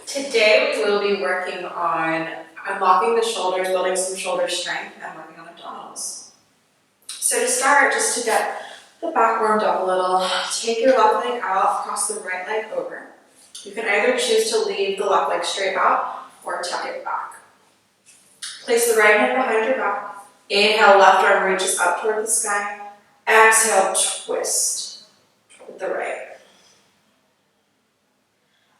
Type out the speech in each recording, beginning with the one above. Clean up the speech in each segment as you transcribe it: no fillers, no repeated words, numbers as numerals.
Today we will be working on unlocking the shoulders, building some shoulder strength, and working on abdominals. So to start, just to get the back warmed up a little, take your left leg out, cross the right leg over. You can either choose to leave the left leg straight out or tuck it back. Place the right hand behind your back. Inhale, left arm reaches up toward the sky. Exhale, twist toward the right.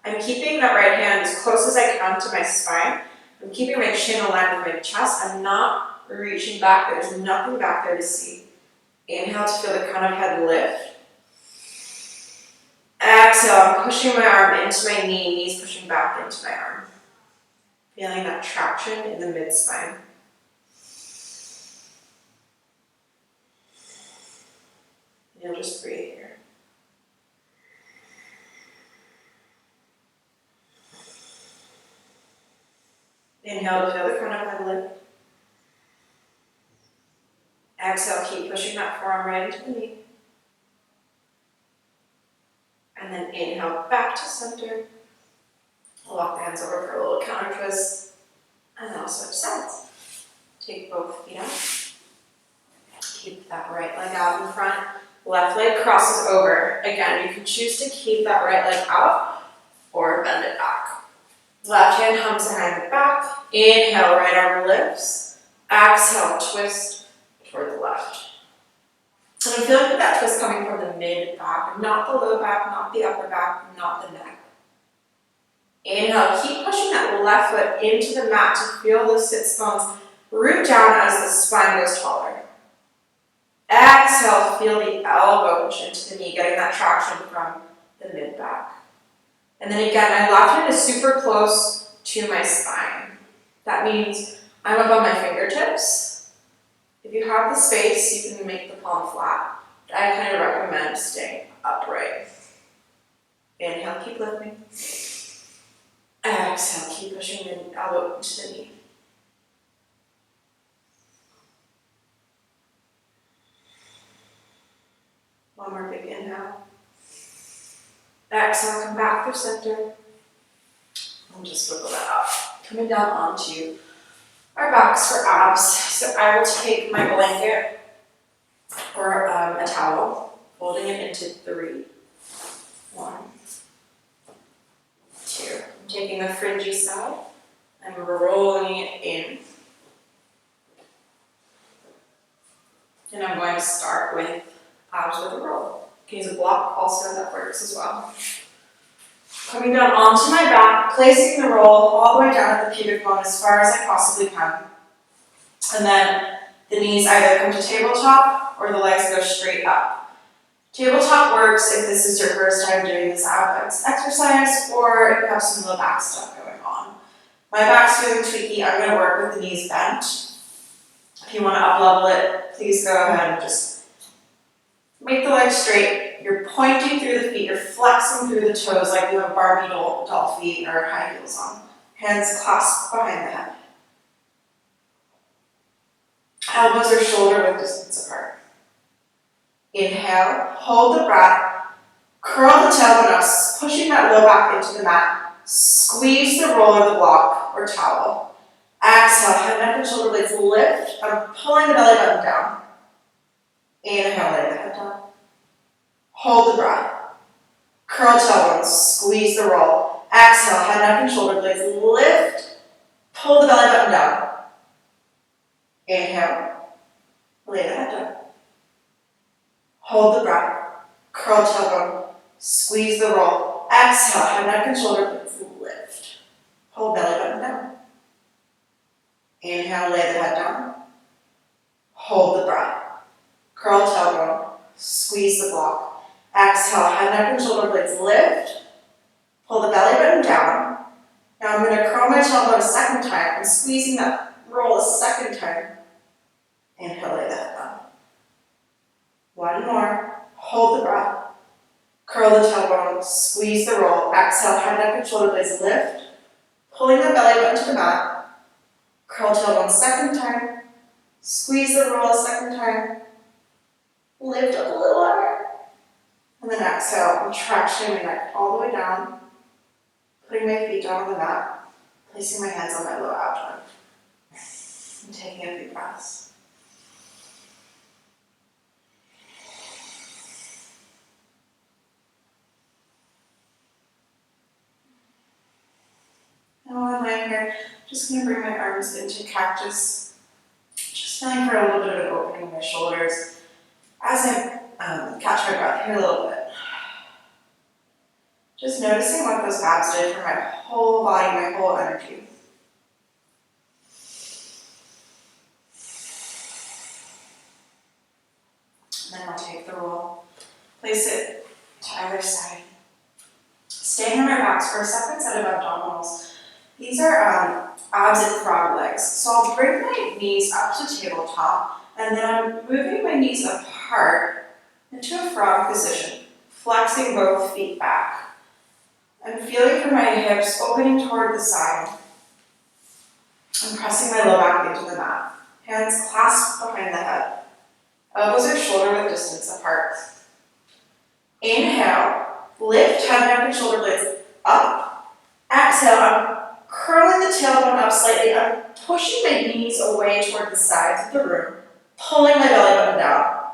I'm keeping that right hand as close as I can to my spine. I'm keeping my chin aligned with my chest. I'm not reaching back. There's nothing back there to see. Inhale to feel the crown of head lift. Exhale, I'm pushing my arm into my knee, knees pushing back into my arm. Feeling that traction in the mid-spine. You'll just breathe here. Inhale to feel the crown of head lift. Exhale, keep pushing that forearm right into the knee. And then inhale back to center. Walk the hands over for a little counter twist. And then I'll switch sides. Take both feet out. Keep that right leg out in front. Left leg crosses over. Again, you can choose to keep that right leg out or bend it back. Left hand comes behind the back. Inhale, right arm lifts. Exhale, twist toward the left. And I'm feeling that twist coming from the mid-back, not the low back, not the upper back, not the neck. Inhale, keep pushing that left foot into the mat to feel those sit bones root down as the spine goes taller. Exhale, feel the elbow push into the knee, getting that traction from the mid-back. And then again, my left hand is super close to my spine. That means I'm up on my fingertips. If you have the space, you can make the palm flat. But I kind of recommend staying upright. Inhale, keep lifting. Exhale, keep pushing the elbow into the knee. One more big inhale. Exhale, come back through center. And just wiggle that up. Coming down onto our backs for abs. So I will take my blanket or a towel, folding it into 3. 1, 2. I'm taking the fringy side and rolling it in. And I'm going to start with abs with a roll. You can use a block also, that works as well. Coming down onto my back, placing the roll all the way down at the pubic bone as far as I possibly can. And then the knees either come to tabletop or the legs go straight up. Tabletop works if this is your first time doing this ab exercise or if you have some low back stuff going on. My back's feeling tweaky, I'm going to work with the knees bent. If you want to up-level it, please go ahead and just make the legs straight. You're pointing through the feet, you're flexing through the toes like you have Barbie doll feet or high heels on. Hands clasped behind the head. Elbows or shoulder width distance apart. Inhale, hold the breath, curl the tailbone up, pushing that low back into the mat. Squeeze the roll or the block or towel. Exhale, head, neck, and shoulder blades lift. I'm pulling the belly button down. Inhale, lay the head down. Hold the breath. Curl tailbone, squeeze the roll. Exhale, head, neck, and shoulder blades lift. Pull the belly button down. Inhale, lay the head down. Hold the breath. Curl tailbone, squeeze the roll. Exhale, head, neck, and shoulder blades lift. Pull belly button down. Inhale, lay the head down. Hold the breath. Curl tailbone, squeeze the block. Exhale, head, neck, and shoulder blades lift. Pull the belly button down. Now I'm going to curl my tailbone a second time. I'm squeezing that roll a second time. Inhale, lay the head down. One more. Hold the breath. Curl the tailbone, squeeze the roll. Exhale, head, neck, and shoulder blades lift. Pulling the belly button to the mat. Curl tailbone second time. Squeeze the roll a second time. Lift up a little higher. And then exhale, I'm tractioning my neck all the way down. Putting my feet down on the mat, placing my hands on my low abdomen, and taking a few breaths. And while I'm lying here, I'm just going to bring my arms into cactus, just feeling for a little bit of opening in my shoulders as I catch my breath here a little bit. Just noticing what those abs did for my whole body, my whole energy. And then I'll take the roll, place it to either side. Staying on our backs for a second set of abdominals. These are abs and frog legs. So I'll bring my knees up to tabletop, and then I'm moving my knees apart into a frog position, flexing both feet back. I'm feeling for my hips opening toward the side. I'm pressing my low back into the mat. Hands clasped behind the head. Elbows are shoulder width distance apart. Inhale, lift head, neck, and shoulder blades up. Exhale, I'm curling the tailbone up slightly. I'm pushing my knees away toward the sides of the room, pulling my belly button down.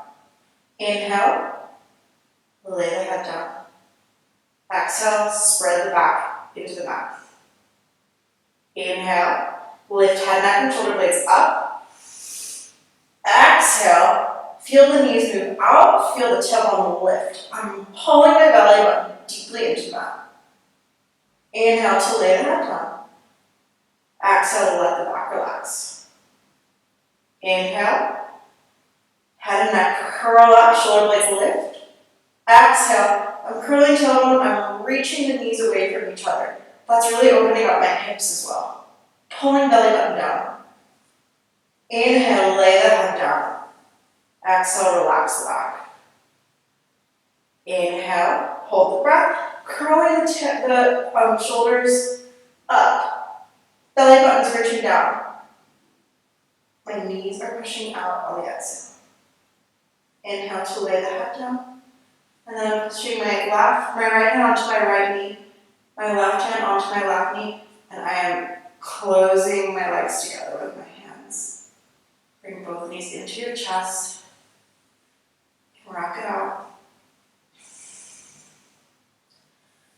Inhale, lay the head down. Exhale, spread the back into the mat. Inhale, lift head, neck, and shoulder blades up. Exhale, feel the knees move out, feel the tailbone lift. I'm pulling my belly button deeply into the mat. Inhale to lay the head down. Exhale to let the back relax. Inhale, head and neck curl up, shoulder blades lift. Exhale, I'm curling tailbone, I'm reaching the knees away from each other. That's really opening up my hips as well. Pulling belly button down. Inhale, lay the head down. Exhale, relax the back. Inhale, hold the breath, curling the shoulders up. Belly button's reaching down. My knees are pushing out on the exhale. Inhale to lay the head down. And then I'm pushing my right hand onto my right knee, my left hand onto my left knee, and I am closing my legs together with my hands. Bring both knees into your chest. Rock it out.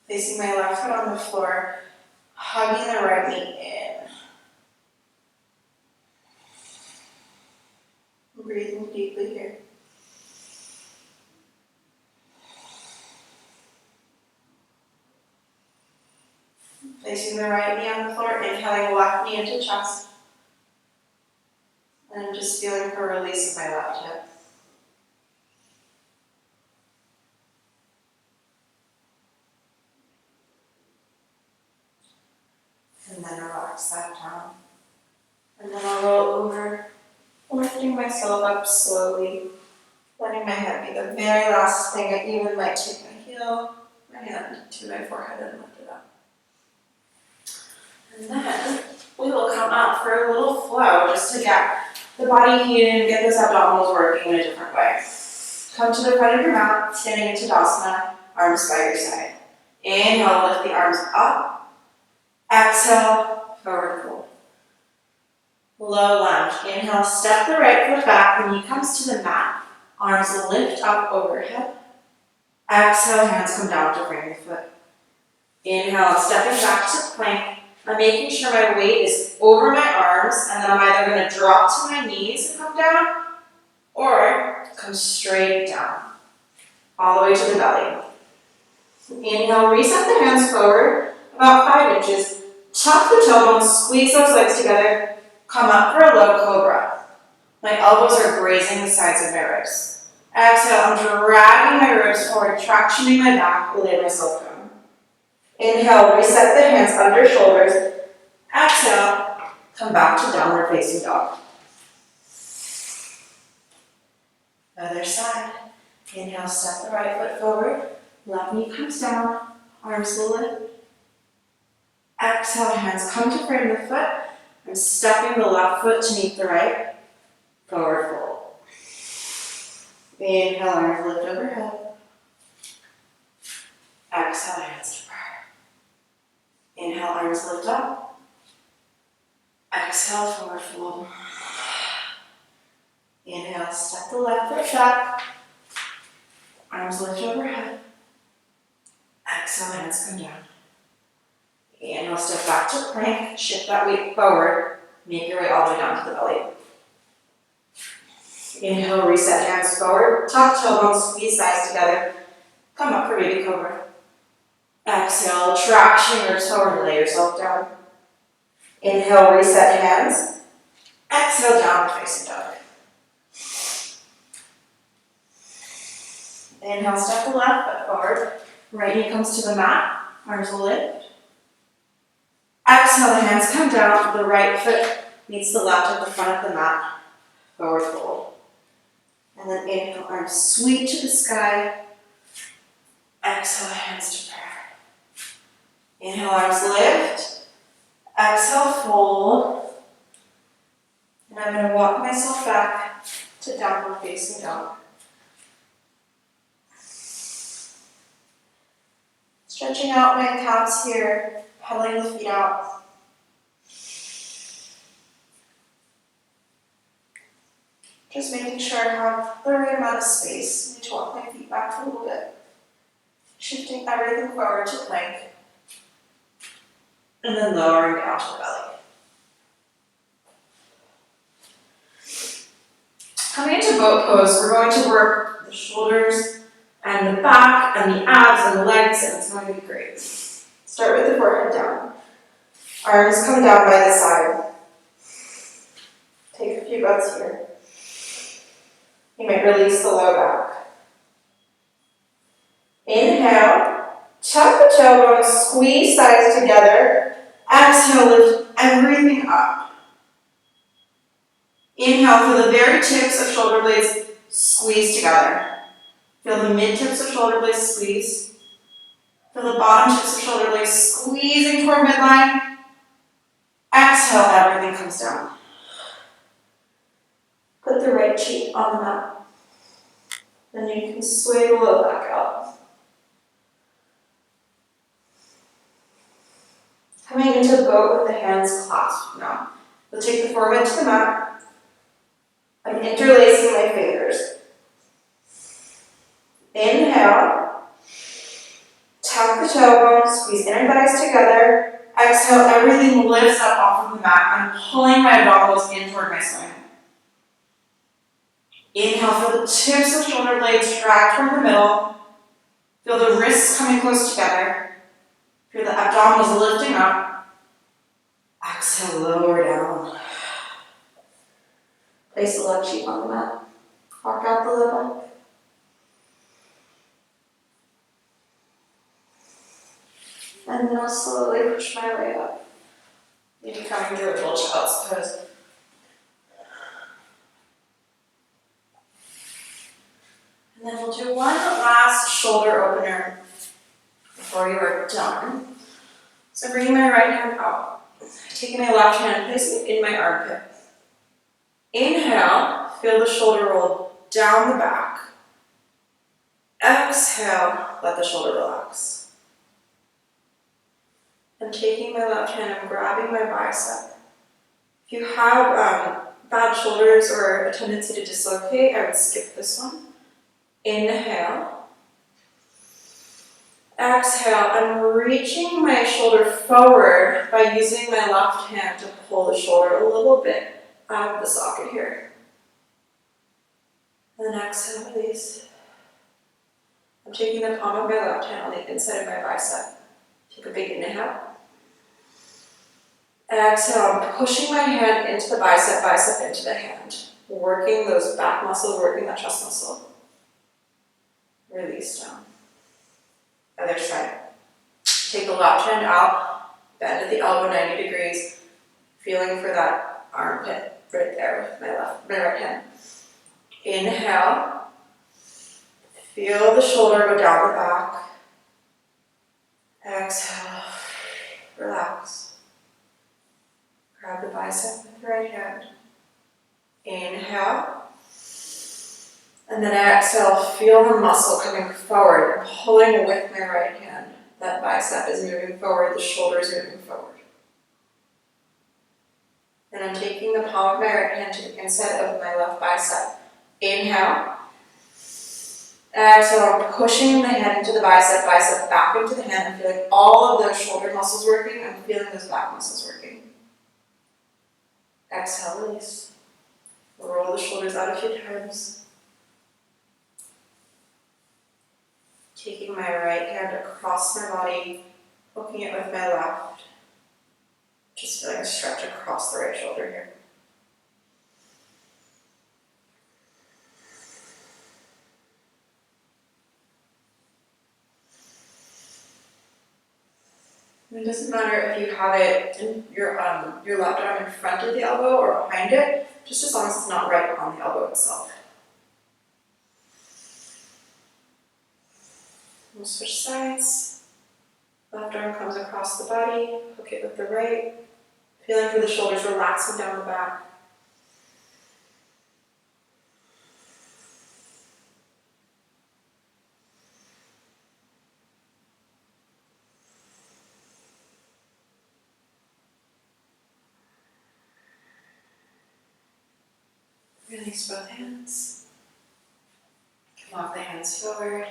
Placing my left foot on the floor, hugging the right knee in. Breathing deeply here. Placing the right knee on the floor, inhaling the left knee into chest. And just feeling for release of my left hip. And then relax that down. And then I'll roll over, lifting myself up slowly, letting my head be the very last thing. I even might take my hand to my forehead and lift it up. And then we will come up for a little flow just to get the body heated and get those abdominals working in a different way. Come to the front of your mat, standing into Tadasana, arms by your side. Inhale, lift the arms up. Exhale, forward fold. Low lunge. Inhale, step the right foot back. When knee comes to the mat, arms lift up overhead. Exhale, hands come down to frame the foot. Inhale, stepping back to plank. I'm making sure my weight is over my arms, and then I'm either going to drop to my knees and come down, or come straight down, all the way to the belly. Inhale, reset the hands forward, about 5 inches. Tuck the tailbone, squeeze those legs together, come up for a low cobra. My elbows are grazing the sides of my ribs. Exhale, I'm dragging my ribs forward, tractioning my back, lay myself down. Inhale, reset the hands under shoulders. Exhale, come back to downward facing dog. Other side. Inhale, step the right foot forward. Left knee comes down, arms lift. Exhale, hands come to frame the foot. I'm stepping the left foot to meet the right. Forward fold. Inhale, arms lift overhead. Exhale, hands to prayer. Inhale, arms lift up. Exhale, forward fold. Inhale, step the left foot back. Arms lift overhead. Exhale, hands come down. Inhale, step back to plank. Shift that weight forward. Make your way all the way down to the belly. Inhale, reset hands forward. Tuck tailbones, squeeze thighs together. Come up for baby cobra. Exhale, traction ribs forward, lay yourself down. Inhale, reset hands. Exhale, down facing dog. Inhale, step the left foot forward. Right knee comes to the mat. Arms will lift. Exhale, the hands come down. The right foot meets the left at the front of the mat. Forward fold. And then inhale, arms sweep to the sky. Exhale, hands to prayer. Inhale, arms lift. Exhale, fold. And I'm going to walk myself back to downward facing dog. Stretching out my calves here, pedaling the feet out. Just making sure I have the right amount of space. I need to walk my feet back a little bit. Shifting everything forward to plank. And then lowering down to the belly. Coming into boat pose, we're going to work the shoulders and the back and the abs and the legs, and it's going to be great. Start with the forehead down. Arms come down by the side. Take a few breaths here. You might release the low back. Inhale, tuck the tailbone, squeeze thighs together. Exhale, lift everything up. Inhale, feel the very tips of shoulder blades squeeze together. Feel the mid tips of shoulder blades squeeze. Feel the bottom tips of shoulder blades squeezing toward midline. Exhale, everything comes down. Put the right cheek on the mat. Then you can sway the low back out. Coming into the boat with the hands clasped now. We'll take the forehead to the mat. I'm interlacing my fingers. Inhale. Tuck the tailbone, squeeze inner thighs together. Exhale, everything lifts up off of the mat. I'm pulling my abdominals in toward my spine. Inhale, feel the tips of shoulder blades drag toward the middle. Feel the wrists coming close together. Feel the abdominals lifting up. Exhale, lower down. Place the left cheek on the mat. Walk out the low back. And then I'll slowly push my way up. Maybe coming to a little child's pose. And then we'll do one last shoulder opener before you are done. So bringing my right hand out, taking my left hand, placing it in my armpit. Inhale, feel the shoulder roll down the back. Exhale, let the shoulder relax. And taking my left hand, I'm grabbing my bicep. If you have bad shoulders or a tendency to dislocate, I would skip this one. Inhale. Exhale, I'm reaching my shoulder forward by using my left hand to pull the shoulder a little bit out of the socket here. And then exhale, release. I'm taking the palm of my left hand on the inside of my bicep. Take a big inhale. Exhale, I'm pushing my hand into the bicep, bicep into the hand. Working those back muscles, working that chest muscle. Release down. Other side. Take the left hand out, bend at the elbow 90 degrees, feeling for that armpit right there with my right hand. Inhale. Feel the shoulder go down the back. Exhale. Relax. Grab the bicep with the right hand. Inhale. And then exhale, feel the muscle coming forward, pulling with my right hand. That bicep is moving forward, the shoulder is moving forward. And I'm taking the palm of my right hand to the inside of my left bicep. Inhale. Exhale, I'm pushing the hand into the bicep back into the hand. I'm feeling all of those shoulder muscles working. I'm feeling those back muscles working. Exhale, release. Roll the shoulders out a few times. Taking my right hand across my body, hooking it with my left. Just feeling a stretch across the right shoulder here. And it doesn't matter if you have it in your left arm in front of the elbow or behind it, just as long as it's not right on the elbow itself. We'll switch sides. Left arm comes across the body, hook it with the right. Feeling for the shoulders relaxing down the back. Release both hands. Walk the hands forward.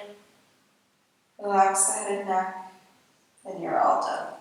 Relax the head and neck. And you're all done.